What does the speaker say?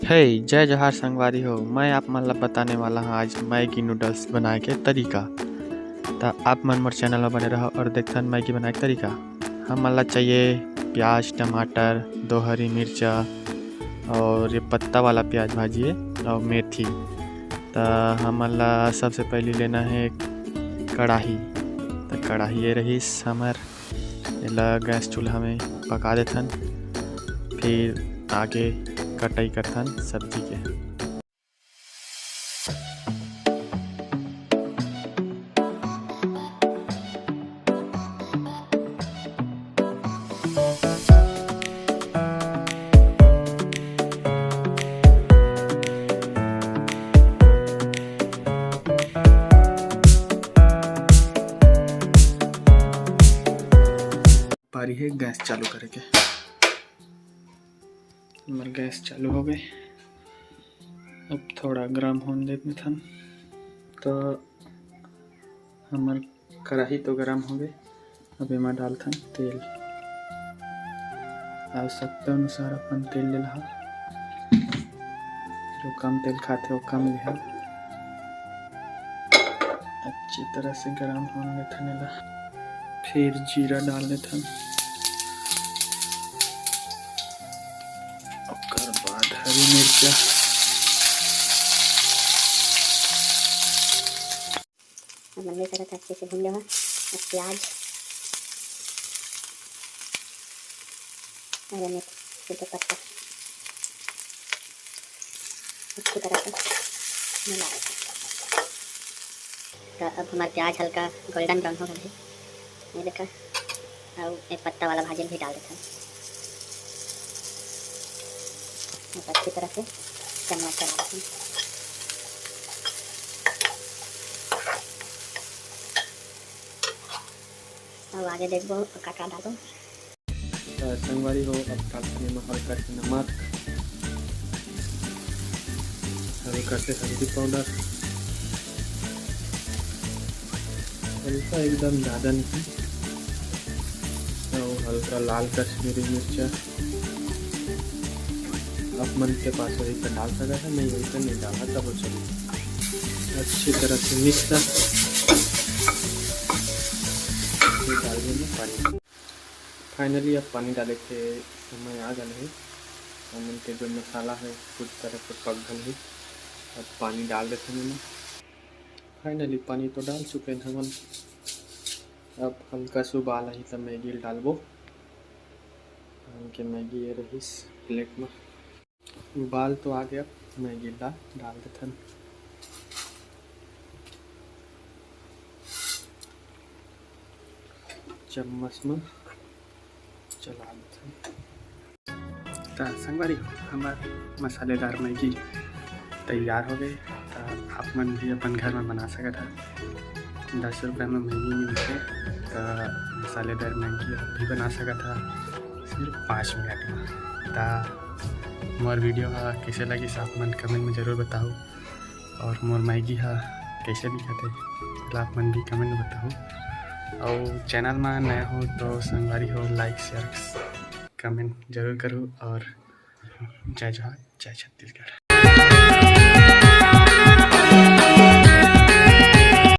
हे जय जोहार संगवारी हो। मैं आप मन ला बताने वाला हूँ आज मैगी नूडल्स बनाए के तरीका। तो आप मन मोर चैनल में बने रहो और देखथन मैगी बनाए के तरीका। हम मन ला चाहिए प्याज, टमाटर, 2 हरी मिर्चा और ये पत्ता वाला प्याज भाजिए और मेथी। तो हम मन ला सबसे पहले लेना है कढ़ाई। तो कढ़ाई ये रही हमर एला गैस चूल्हा में पका देथन। फिर आगे कटाई करथन सब्जी के। पारी है गैस चालू करे के। हमार गैस चालू हो गए। अब थोड़ा गर्म होने देते थन। तो हमार कढ़ाई तो गर्म हो गए। अब इमा डालथन तेल। आवश्यकता अनुसार अपन तेल ले लहा। जो कम तेल खाते वो कम लिहा। अच्छी तरह से गर्म होने देथन एला। फिर जीरा डाल देथन। ओकर बाद हरी मिर्चा, लंबे तरह अच्छे से भून लेगा। प्याज और मेथी के पत्ता अच्छी तरह से मिला देगा। तो अब हमारा प्याज हल्का गोल्डन ब्राउन हो गया है। ये देखा और एक पत्ता वाला भाजी भी डाल देता है। अच्छी तरह से चम्मच चला देते हैं। अब आगे देखो काका डालो। संगवारी हो। अब डालते में हल्का से नमक, हल्का से हल्दी पाउडर, हल्का एकदम ज़्यादा नहीं, और हल्का लाल कश्मीरी मिर्चा। आप मन के पास वही पर डाल सकता है, नहीं वही पर नहीं डाला तब चलिए। अच्छी तरह से मिक्स कर डाल देंगे पानी। फाइनली अब पानी डाले के समय आ गए है। हमन के जो मसाला है कुछ तरह से पक गल है। अब पानी डाल देते हैं। फाइनली पानी तो डाल चुके हैं हमन। अब हल्का से उबाल आई तब मैगी डालबो। हमके मैगी ये रही प्लेट में। उबाल तो आ गया, मैगी डाल देते हैं। चम्मच में चला देते हैं। तो संगवारी हमार मसालेदार मैगी तैयार हो गई। तो आप मन भी अपन घर में बना सकता है। 10 रुपये में मैगी मिलते। तो मसालेदार मैगी भी बना सकता सिर्फ 5 मिनट में। तो मोर वीडियो कैसे लगी आप मन कमेंट में ज़रूर बताओ। और मोर मैगी कैसे दिखते आप मन भी कमेंट में बताओ। और चैनल में नया हो तो संगवारी हो लाइक शेयर कमेंट जरूर करो। और जय जोहार, जय छत्तीसगढ़।